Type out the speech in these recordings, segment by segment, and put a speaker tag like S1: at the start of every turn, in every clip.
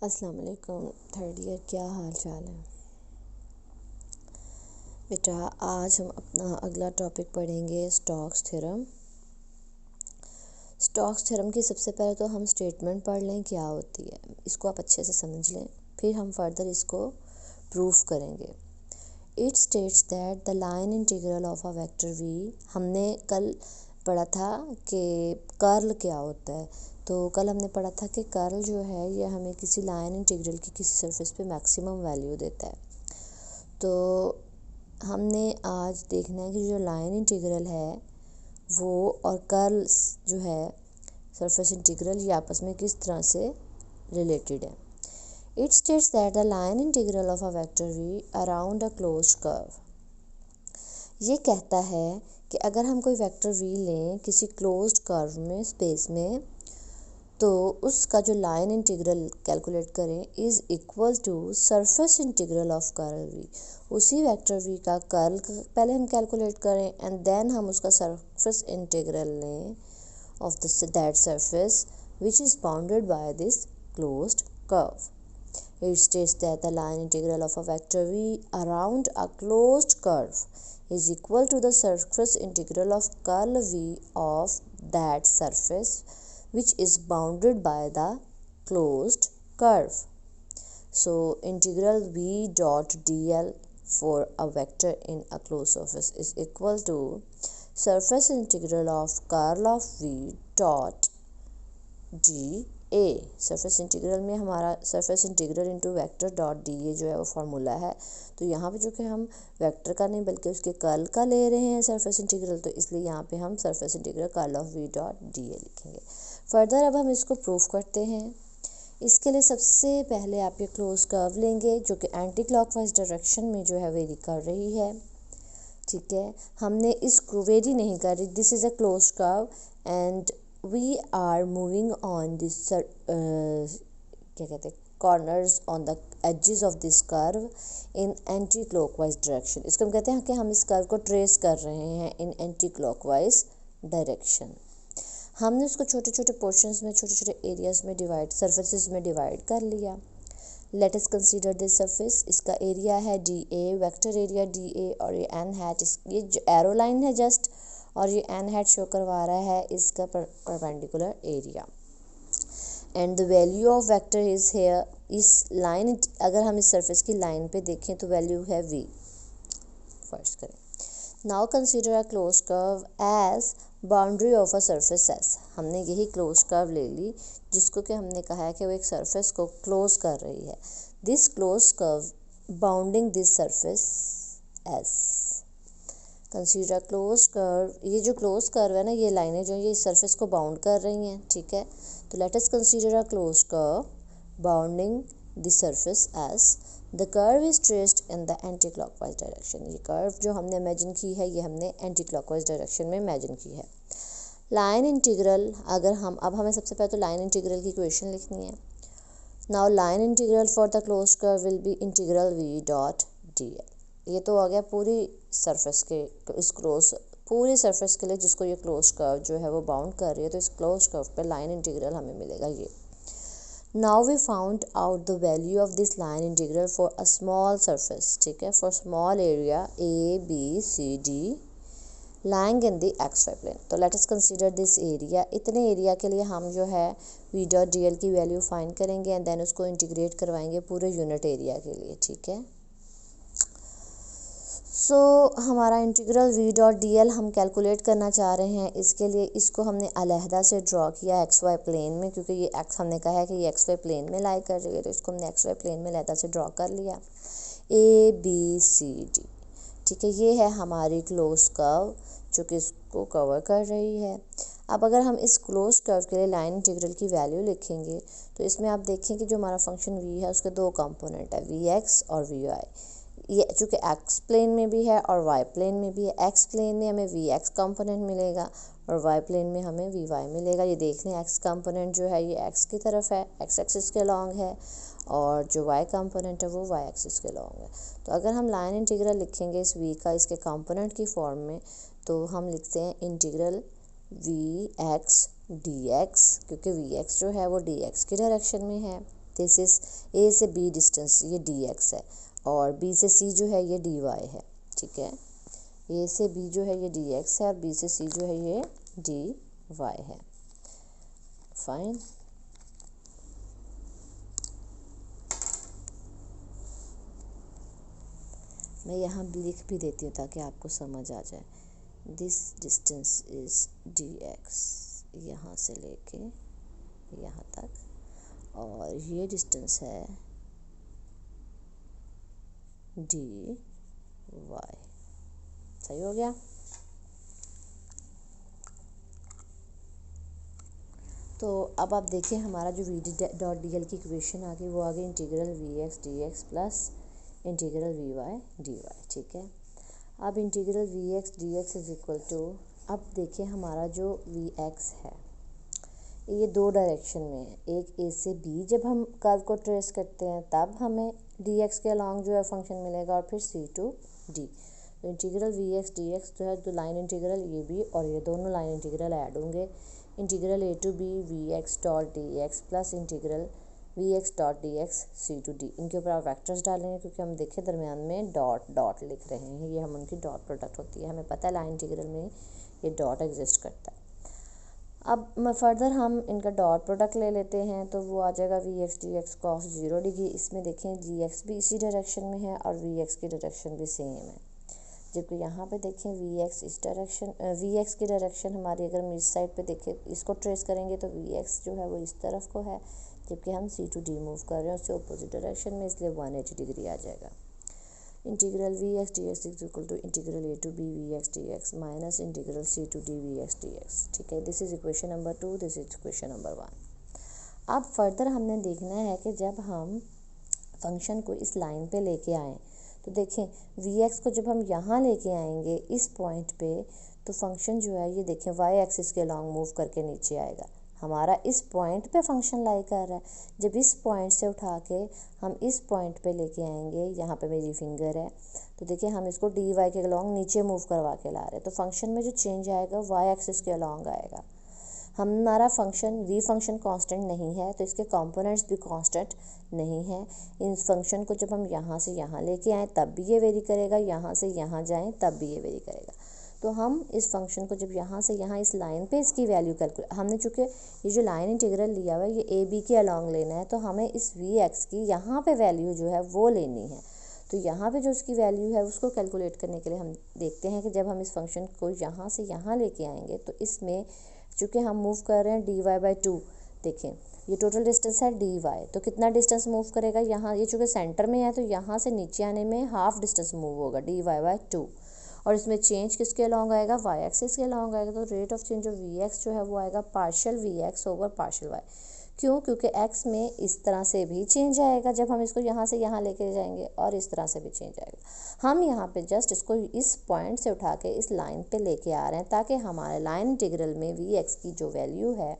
S1: अस्सलाम वालेकुम third year, क्या हाल चाल है बेटा। आज हम अपना अगला टॉपिक पढ़ेंगे स्टोक्स थ्योरम। स्टोक्स थ्योरम की सबसे पहले तो हम स्टेटमेंट पढ़ लें क्या होती है, इसको आप अच्छे से समझ लें, फिर हम फर्दर इसको प्रूफ करेंगे। It states that the line integral of a vector V, हमने कल पढ़ा था कि कर्ल क्या होता है। तो कल हमने पढ़ा था कि कर्ल जो है ये हमें किसी लाइन इंटीग्रल की किसी सरफेस पे मैक्सिमम वैल्यू देता है। तो हमने आज देखना है कि जो लाइन इंटीग्रल है वो और कर्ल जो है सरफेस इंटीग्रल, ये आपस में किस तरह से रिलेटेड है। It states that the line integral of a vector V around a closed curve, ये कहता है कि अगर हम कोई वेक्टर वी लें किसी क्लोज्ड कर्व में, स्पेस में, तो उसका जो लाइन इंटीग्रल कैलकुलेट करें is equal to surface integral of curl V. उसी वेक्टर वी का कर्ल पहले हम कैलकुलेट करें एंड देन हम उसका सरफेस इंटीग्रल लें of that surface which is bounded by this closed curve. It states that the line integral of a vector v around a closed curve is equal to the surface integral of curl v of that surface which is bounded by the closed curve. So integral v dot dl for a vector in a closed surface is equal to surface integral of curl of v dot D A. Surface integral में हमारा surface integral into vector dot D ए जो है वो formula है। तो यहाँ पे जो कि हम वेक्टर का नहीं बल्कि उसके कर्ल का ले रहे हैं सरफेस इंटीग्रल, तो इसलिए यहाँ पे हम surface integral curl of V dot D ए लिखेंगे। फर्दर अब हम इसको प्रूफ करते हैं। इसके लिए सबसे पहले आप ये क्लोज कर्व लेंगे जो कि एंटी क्लॉकवाइज डायरेक्शन में जो है वेरी कर रही है। ठीक है, हमने इसको वेरी नहीं कर रही, this is a close curve and we are moving on this क्या कहते हैं corners on the edges of this curve in anticlockwise direction. इसको हम कहते हैं कि हम इस कर्व को ट्रेस कर रहे हैं इन एंटी क्लॉकवाइज डायरेक्शन। हमने उसको छोटे छोटे पोर्शंस में, छोटे छोटे एरियाज में डिवाइड, सरफेसेस में डिवाइड कर लिया। Late us consider this surface, इसका एरिया है D A, vector area D A, और ये एन हैट, ये जो एरो लाइन है जस्ट, और ये एन हैट शो करवा रहा है इसका perpendicular area. And the value of vector is here, इस लाइन, अगर हम इस सरफेस की लाइन पे देखें तो वैल्यू है वी। फर्स्ट करें, now consider a close curve as boundary of a surface S. हमने यही क्लोज कर्व ले ली जिसको कि हमने कहा है कि वो एक सरफेस को क्लोज कर रही है। This close curve bounding this surface S. Consider close curve, ये जो क्लोज कर्व है ना, ये लाइनें जो ये इस सरफेस को बाउंड कर रही हैं। ठीक है, तो let us consider a close curve bounding the surface S. The curve is traced in the anti clockwise direction. ये कर्व जो हमने इमेजिन की है ये हमने एंटी क्लॉकवाइज डायरेक्शन में इमेजिन की है। लाइन इंटीग्रल, अगर हम अब हमें सबसे पहले तो लाइन इंटीग्रल की इक्वेशन लिखनी है। Now line integral for the close curve will be integral V dot D L. ये तो आ गया पूरी सरफेस के, इस क्लोज पूरी सरफेस के लिए जिसको ये क्लोज कर्व जो है वो बाउंड कर रही है, तो इस क्लोज कर्व पे लाइन इंटीग्रल हमें मिलेगा ये। Now we found out the value of this line integral for a small surface. ठीक है, for small area A B C D lying in the x Y plane. तो let us consider this area, इतने area के लिए हम जो है v dot D L की वैल्यू फाइंड करेंगे एंड देन उसको इंटीग्रेट करवाएंगे पूरे यूनिट एरिया के लिए। ठीक है, सो हमारा integral V dot D L हम कैलकुलेट करना चाह रहे हैं। इसके लिए इसको हमने अलहदा से ड्रॉ किया एक्स वाई प्लेन में, क्योंकि ये एक्स हमने कहा है कि ये एक्स वाई प्लेन में लाई कर रही है, तो इसको हमने एक्स वाई प्लेन में अलहदा से ड्रॉ कर लिया। ए बी सी डी, ठीक है, ये है हमारी क्लोज कर्व जो कि इसको कवर कर रही है। अब अगर हम इस क्लोज कर्व के लिए लाइन इंटीग्रल की वैल्यू लिखेंगे तो इसमें आप देखें कि जो हमारा फंक्शन वी है उसके दो कंपोनेंट है, वी एक्स और वी वाई। ये चूँकि एक्स प्लेन में भी है और वाई प्लेन में भी है। एक्स प्लेन में हमें वी एक्स कंपोनेंट मिलेगा और वाई प्लेन में हमें वी वाई मिलेगा। ये देख लें, एक्स कंपोनेंट जो है ये एक्स की तरफ है, एक्स एक्सिस के लॉन्ग है, और जो वाई कंपोनेंट है वो वाई एक्सिस के लॉन्ग है। तो अगर हम लाइन इंटीग्रल लिखेंगे इस वी का इसके कंपोनेंट की फॉर्म में, तो हम लिखते हैं integral we X D X, क्योंकि वी एक्स जो है वो डी एक्स की डायरेक्शन में है। दिस इज़ ए से बी डिस्टेंस, ये डी एक्स है, और बी से सी जो है ये डी वाई है, ठीक है। ए से बी जो है ये डी एक्स है और बी से सी जो है ये डी वाई है, फाइन। मैं यहाँ लिख भी देती हूँ ताकि आपको समझ आ जाए। This distance is D x, यहाँ से लेके यहाँ तक, और ये डिस्टेंस है डी वाई। सही हो गया। तो अब आप देखिए हमारा जो वी डॉट डी एल की इक्वेशन आ गई वो आ गई integral we X D X plus integral V Y D Y, ठीक है। अब integral we X D X is equal to, अब देखिए हमारा जो वी एक्स है ये दो डायरेक्शन में है, एक ए से बी जब हम कर्व को ट्रेस करते हैं तब हमें डी एक्स के अलॉन्ग जो है फंक्शन मिलेगा, और फिर सी टू डी। तो integral we X D X जो है तो लाइन इंटीग्रल ये भी और ये दोनों लाइन इंटीग्रल ऐड होंगे। Integral A to B V X dot D X plus integral we X dot D X C to D. इनके ऊपर आप वैक्टर्स डालेंगे क्योंकि हम देखें दरमियान में डॉट डॉट लिख रहे हैं, ये हम उनकी डॉट प्रोडक्ट होती है। हमें पता है लाइन इंटीग्रल में ये डॉट एग्जिस्ट करता है। अब फर्दर हम इनका डॉट प्रोडक्ट ले लेते हैं तो वो आ जाएगा V X D X cos 0 degree. इसमें देखें डी एक्स भी इसी डायरेक्शन में है और वी एक्स की डायरेक्शन भी सेम है, जबकि यहाँ पे देखें वी एक्स इस डायरेक्शन, वी एक्स की डायरेक्शन हमारी अगर हम इस साइड पे देखें इसको ट्रेस करेंगे तो वी एक्स जो है वो इस तरफ को है, जबकि हम सी टू डी मूव कर रहे हैं उससे अपोजिट डायरेक्शन में, इसलिए 180 डिग्री आ जाएगा। Integral we X D X is equal to integral A to B V X D X minus integral C to D V X D X, ठीक है। This is equation number 2, this is equation number 1। अब further हमने देखना है कि जब हम function को इस लाइन पे लेके आएँ तो देखें वी एक्स को जब हम यहाँ लेके आएंगे इस पॉइंट पे तो फंक्शन जो है ये देखें वाई एक्सिस के लॉन्ग मूव करके नीचे आएगा। हमारा इस पॉइंट पे फंक्शन लाई कर रहा है, जब इस पॉइंट से उठा के हम इस पॉइंट पे लेके आएंगे, यहाँ पे मेरी फिंगर है तो देखिए हम इसको डी वाई के अलॉन्ग नीचे मूव करवा के ला रहे हैं, तो फंक्शन में जो चेंज आएगा वाई एक्सिस के अलॉन्ग आएगा। हमारा फंक्शन वी फंक्शन कांस्टेंट नहीं है तो इसके कंपोनेंट्स भी कांस्टेंट नहीं है। इन फंक्शन को जब हम यहाँ से यहाँ लेके आएँ तब भी ये वेरी करेगा, यहाँ से यहाँ जाएँ तब भी ये वेरी करेगा। तो हम इस फंक्शन को जब यहाँ से यहाँ इस लाइन पे इसकी वैल्यू कैलकुलेट, हमने चूँकि ये जो लाइन इंटीग्रल लिया हुआ है ये ए बी के अलॉन्ग लेना है, तो हमें इस वी एक्स की यहाँ पे वैल्यू जो है वो लेनी है। तो यहाँ पे जो उसकी वैल्यू है उसको कैलकुलेट करने के लिए हम देखते हैं कि जब हम इस फंक्शन को यहाँ से यहाँ लेके आएंगे तो इसमें चूँकि हम मूव कर रहे हैं डी वाई बाई 2, देखें ये टोटल डिस्टेंस है डी वाई, तो कितना डिस्टेंस मूव करेगा यहाँ, ये चूँकि सेंटर में है तो यहाँ से नीचे आने में हाफ डिस्टेंस मूव होगा डी वाई बाई 2, और इसमें चेंज किसके अलॉन्ग आएगा, वाई एक्सिस के अलॉन्ग आएगा। तो rate of change of we X जो है वो आएगा partial we x over partial Y. क्यों? क्योंकि एक्स में इस तरह से भी चेंज आएगा जब हम इसको यहाँ से यहाँ लेके जाएंगे, और इस तरह से भी चेंज आएगा। हम यहाँ पे जस्ट इसको इस पॉइंट से उठा के इस लाइन पे लेके आ रहे हैं ताकि हमारे लाइन इंटीग्रल में वी एक्स की जो वैल्यू है,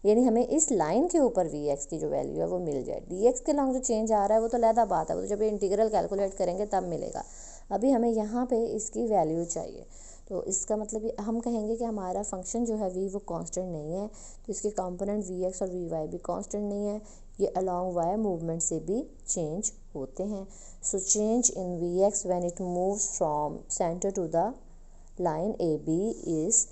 S1: यानी हमें इस लाइन के ऊपर वी एक्स की जो वैल्यू है वो मिल जाए। डी एक्स के अलॉन्ग जो चेंज आ रहा है वो तो अलग बात है, वो तो जब ये इंटीग्रल कैलकुलेट करेंगे तब मिलेगा। अभी हमें यहाँ पे इसकी वैल्यू चाहिए, तो इसका मतलब ये हम कहेंगे कि हमारा फंक्शन जो है वी वो कांस्टेंट नहीं है, तो इसके कंपोनेंट वी एक्स और वी वाई भी कांस्टेंट नहीं है, ये अलॉन्ग वाई मूवमेंट से भी चेंज होते हैं। So change in we X when it moves from centre to the line A B is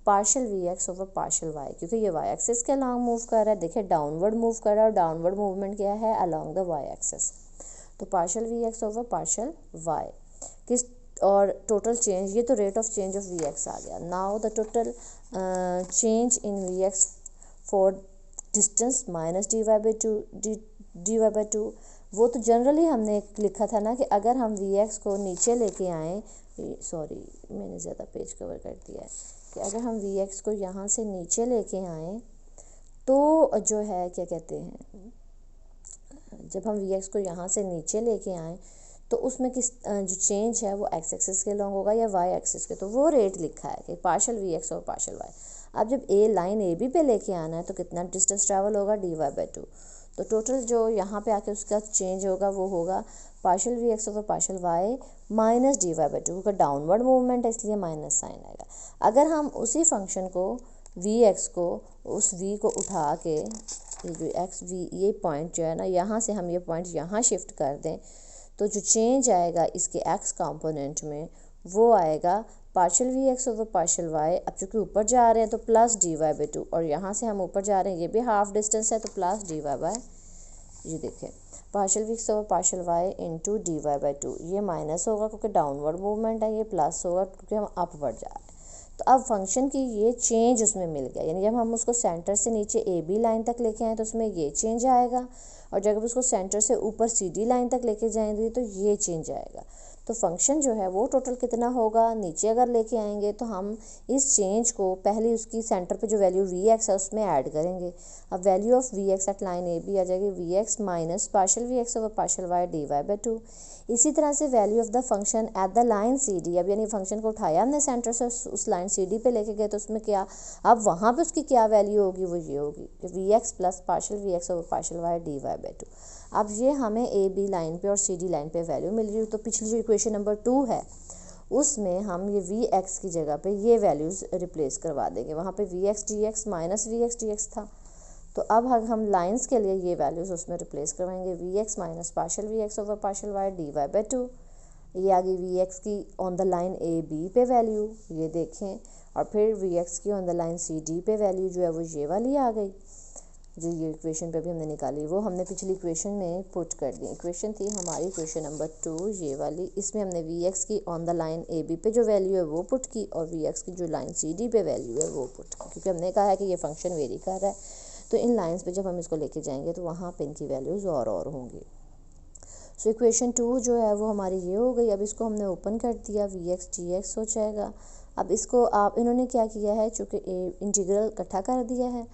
S1: partial we x over partial Y, क्योंकि ये वाई एक्सिस के अलॉन्ग मूव कर रहा है। देखिए डाउनवर्ड मूव कर रहा है और डाउनवर्ड मूवमेंट क्या है, अलॉन्ग द वाई एक्सिस। तो partial we x over partial y किस, और टोटल चेंज, ये तो rate of change of we x आ गया। Now the total change in we x for distance minus D Y by 2, d Y by 2, वो तो generally हमने लिखा था ना कि अगर हम वी एक्स को नीचे लेके आएँ, सॉरी मैंने ज़्यादा पेज कवर कर दिया है, कि अगर हम वी एक्स को यहाँ से नीचे लेके आएँ तो जो है क्या कहते हैं, जब हम वी एक्स को यहाँ से नीचे लेके आएँ तो उसमें किस जो चेंज है वो एक्स एक्सिस के लॉन्ग होगा या वाई एक्सिस के, तो वो रेट लिखा है कि पार्शियल वी एक्स और पार्शियल वाई। अब जब ए लाइन ए बी पे लेके आना है तो कितना डिस्टेंस ट्रैवल होगा, डी वाई बाई 2, तो टोटल जो यहाँ पे आके उसका चेंज होगा वो होगा partial we x over partial Y minus D Y by 2, क्योंकि डाउनवर्ड मूवमेंट है इसलिए माइनस साइन आएगा। अगर हम उसी फंक्शन को वी एक्स को उस वी को उठा के ये जो एक्स वी ये पॉइंट जो है ना, यहाँ से हम ये पॉइंट यहाँ शिफ्ट कर दें तो जो चेंज आएगा इसके एक्स कंपोनेंट में वो आएगा partial we x over partial Y. अब चूँकि ऊपर जा रहे हैं तो प्लस डी वाई बाई 2, और यहाँ से हम ऊपर जा रहे हैं, ये भी हाफ डिस्टेंस है तो प्लस डी वाई बाई, ये देखें partial we x over partial Y into D Y by 2। ये माइनस होगा क्योंकि डाउनवर्ड मूवमेंट है, ये प्लस होगा क्योंकि हम अपवर्ड जा रहे हैं। तो अब फंक्शन की ये चेंज उसमें मिल गया, यानी जब हम उसको सेंटर से नीचे ए बी लाइन तक लेके आए तो उसमें ये चेंज आएगा, और जब उसको सेंटर से ऊपर सी डी लाइन तक लेके जाएंगे तो ये चेंज आएगा। तो फंक्शन जो है वो टोटल कितना होगा, नीचे अगर लेके आएंगे तो हम इस चेंज को पहले उसकी सेंटर पे जो वैल्यू वी एक्स है उसमें ऐड करेंगे। अब value of we x at line A B आ जाएगी v x minus partial we x over partial Y D Y by 2। इसी तरह से value of the function at the line C D, अब यानी फंक्शन को उठाया हमने सेंटर से उस लाइन सी डी पे लेके गए तो उसमें क्या, अब वहाँ पे उसकी क्या वैल्यू होगी, वो ये होगी कि V X plus partial we x over partial Y D Y by 2। अब ये हमें ए बी लाइन पे और सी डी लाइन पे वैल्यू मिल रही है। तो पिछली जो इक्वेशन नंबर 2 है उसमें हम ये वी एक्स की जगह पे ये वैल्यूज़ रिप्लेस करवा देंगे, वहाँ पे V X D X minus V X D X था, तो अब हम लाइंस के लिए ये वैल्यूज़ उसमें रिप्लेस करवाएंगे, V x minus partial we x over partial Y D Y by 2। ये आ गई वी एक्स की on the line A B पे वैल्यू, ये देखें, और फिर वी एक्स की on the line C D पे वैल्यू जो है वो ये वाली आ गई, जो ये इक्वेशन पे भी हमने निकाली वो हमने पिछली इक्वेशन में पुट कर दी। इक्वेशन थी हमारी इक्वेशन नंबर 2 ये वाली, इसमें हमने वी एक्स की on the line A B पे जो वैल्यू है वो पुट की, और वी एक्स की जो लाइन सी डी पे वैल्यू है वो पुट की, क्योंकि हमने कहा है कि ये फंक्शन वेरी कर रहा है, तो इन लाइन्स पे जब हम इसको लेके जाएंगे तो वहाँ पे इनकी वैल्यूज़ और होंगी। सो इक्वेशन 2 जो है वो हमारी ये हो गई। अब इसको हमने ओपन कर दिया, वी एक्स डी एक्स हो जाएगा। अब इसको आप इन्होंने क्या किया है, चूँकि इंटीग्रल इकट्ठा कर दिया है,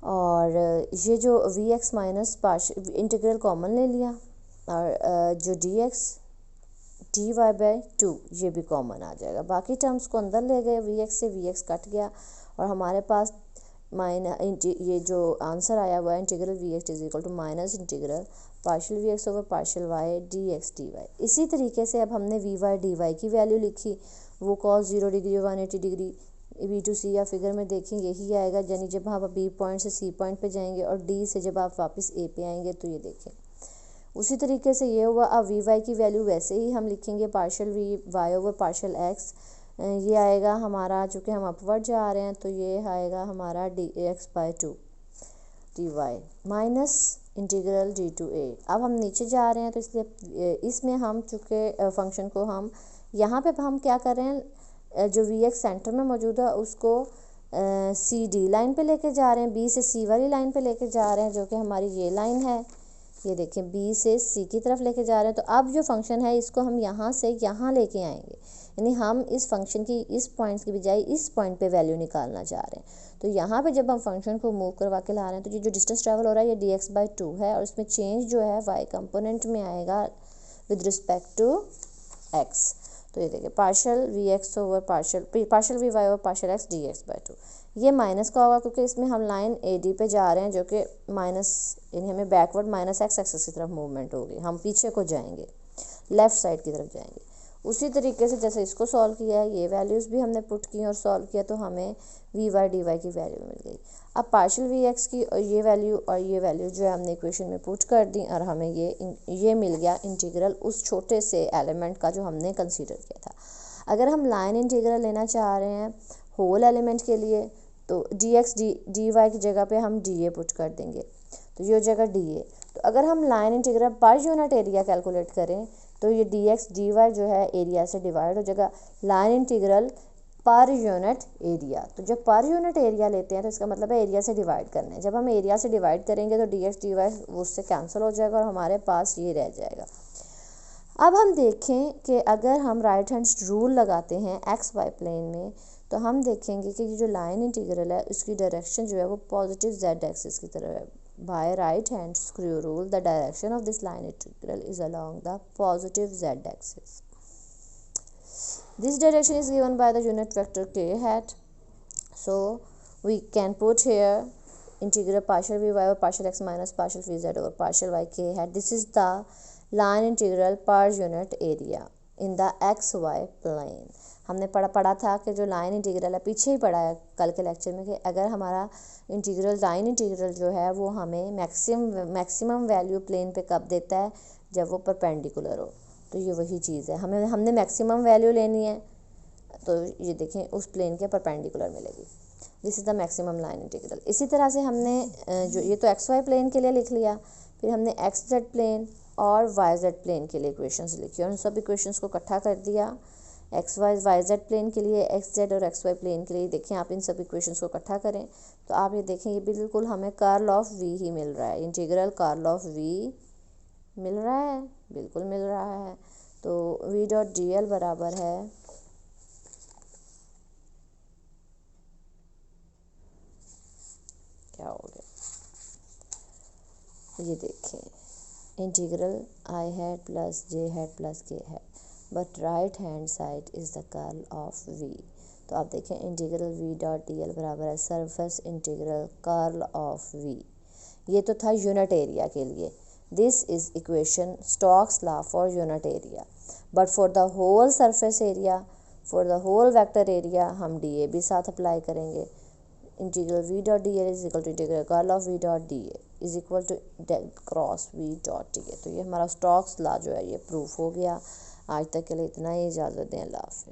S1: और ये जो V x minus partial integral common ले लिया, और जो D x D Y by 2 ये भी कॉमन आ जाएगा। बाकी टर्म्स को अंदर ले गए, वी एक्स से वी एक्स कट गया, और हमारे पास ये जो आंसर आया हुआ है integral we x is equal to minus integral partial we x over partial Y d x D y. इसी तरीके से अब हमने वी वाई डी वाई की वैल्यू लिखी, वो cos 0 degree 180 degree B to C या फिगर में देखेंगे यही आएगा, यानी जब आप बी पॉइंट से सी पॉइंट पे जाएंगे और डी से जब आप वापस ए पे आएंगे तो ये देखें उसी तरीके से ये हुआ। अब वी वाई की वैल्यू वैसे ही हम लिखेंगे partial V Y over partial X, ये आएगा हमारा, चूँकि हम अपवर्ड जा रहे हैं तो ये आएगा हमारा d x by 2 d y minus integral d to a. अब हम नीचे जा रहे हैं तो इसलिए इसमें हम चूँकि फंक्शन को हम यहाँ पे हम क्या कर रहे हैं, जो वी एक्स सेंटर में मौजूद है उसको सी डी लाइन पे लेके जा रहे हैं, बी से सी वाली लाइन पे लेके जा रहे हैं, जो कि हमारी ये लाइन है, ये देखें बी से सी की तरफ लेके जा रहे हैं। तो अब जो फंक्शन है इसको हम यहाँ से यहाँ लेके आएंगे, यानी हम इस फंक्शन की इस पॉइंट की बजाय इस पॉइंट पे वैल्यू निकालना चाह रहे हैं। तो यहाँ पे जब हम फंक्शन को मूव करवा के ला रहे हैं तो ये जो डिस्टेंस ट्रैवल हो रहा है ये डी एक्स बाई 2 है, और इसमें चेंज जो है वाई कंपोनेंट में आएगा विद रिस्पेक्ट टू एक्स। तो ये देखिए partial we x over partial V Y over partial X D x by 2, ये माइनस का होगा क्योंकि इसमें हम लाइन ए डी पे जा रहे हैं, जो कि माइनस, यानी हमें बैकवर्ड माइनस एक्स एक्सिस की तरफ मूवमेंट होगी, हम पीछे को जाएंगे, लेफ़्ट साइड की तरफ जाएंगे। उसी तरीके से जैसे इसको सॉल्व किया है, ये वैल्यूज़ भी हमने पुट की और सॉल्व किया तो हमें वी वाई डी वाई की वैल्यू मिल गई। अब पार्शियल वी एक्स की और ये वैल्यू जो है हमने इक्वेशन में पुट कर दी, और हमें ये मिल गया इंटीग्रल उस छोटे से एलिमेंट का जो हमने कंसीडर किया था। अगर हम लाइन इंटीग्रल लेना चाह रहे हैं होल एलिमेंट के लिए तो डी एक्स डी वाई की जगह पे हम डी ए पुट कर देंगे, तो ये हो जाएगा डी ए। तो अगर हम line integral per unit area calculate करें तो ये डी एक्स डी वाई जो है एरिया से डिवाइड हो जाएगा, line integral per unit area. तो जब पर यूनिट एरिया लेते हैं तो इसका मतलब है एरिया से डिवाइड करना है, जब हम एरिया से डिवाइड करेंगे तो डी एक्स डी वाई उससे कैंसिल हो जाएगा और हमारे पास ये रह जाएगा। अब हम देखें कि अगर हम राइट हैंड रूल लगाते हैं एक्स वाई प्लेन में तो हम देखेंगे कि ये जो लाइन इंटीग्रल है उसकी डायरेक्शन जो है वो पॉजिटिव जेड एक्सिस की तरफ है। By right hand screw rule the direction of this line integral is along the positive Z axis. This direction is given by the unit vector k hat. So we can put here integral partial v y over partial x minus partial v z over partial y k hat. This is the line integral per unit area. In the x Y plane. हमने पढ़ा था कि जो line integral है, पीछे ही पढ़ा है कल के लेक्चर में, कि अगर हमारा इंटीग्रल लाइन इंटीग्रल जो है वो हमें मैक्सिमम वैल्यू प्लेन पे कब देता है, जब वो परपेंडिकुलर हो। तो ये वही चीज़ है, हमने मैक्सिमम वैल्यू लेनी है, तो ये देखें उस प्लेन के परपेंडिकुलर मिलेगी। This is the maximum line integral. इसी तरह से हमने जो ये तो एक्स वाई प्लेन के लिए लिख लिया, फिर हमने एक्स जेड प्लेन और वाई जेड प्लेन के लिए इक्वेशंस लिखी और उन सब इक्वेशंस को इकट्ठा कर दिया। एक्स वाई जेड प्लेन के लिए, एक्स जेड और एक्स वाई प्लेन के लिए देखें आप इन सब इक्वेशंस को इकट्ठा करें तो आप ये देखें ये बिल्कुल हमें कर्ल ऑफ वी ही मिल रहा है, इंटीग्रल कर्ल ऑफ वी मिल रहा है, बिल्कुल मिल रहा है। तो वी डॉट डी एल बराबर है क्या हो गया, ये देखें integral I hat plus J hat plus K है, but right hand side is the curl of V. तो आप देखें integral V dot D L बराबर है surface integral curl of V. ये तो था यूनिट एरिया के लिए। This is equation Stokes law for unit area, but for the whole surface area, for the whole vector area हम D A भी साथ अप्लाई करेंगे। Integral V dot D L is equal to integral curl of V dot D A is equal to del cross V dot D A. तो ये हमारा Stokes law जो है ये प्रूफ हो गया। आज तक के लिए इतना ही, इजाज़त दें, अल्लाह हाफ़िज़।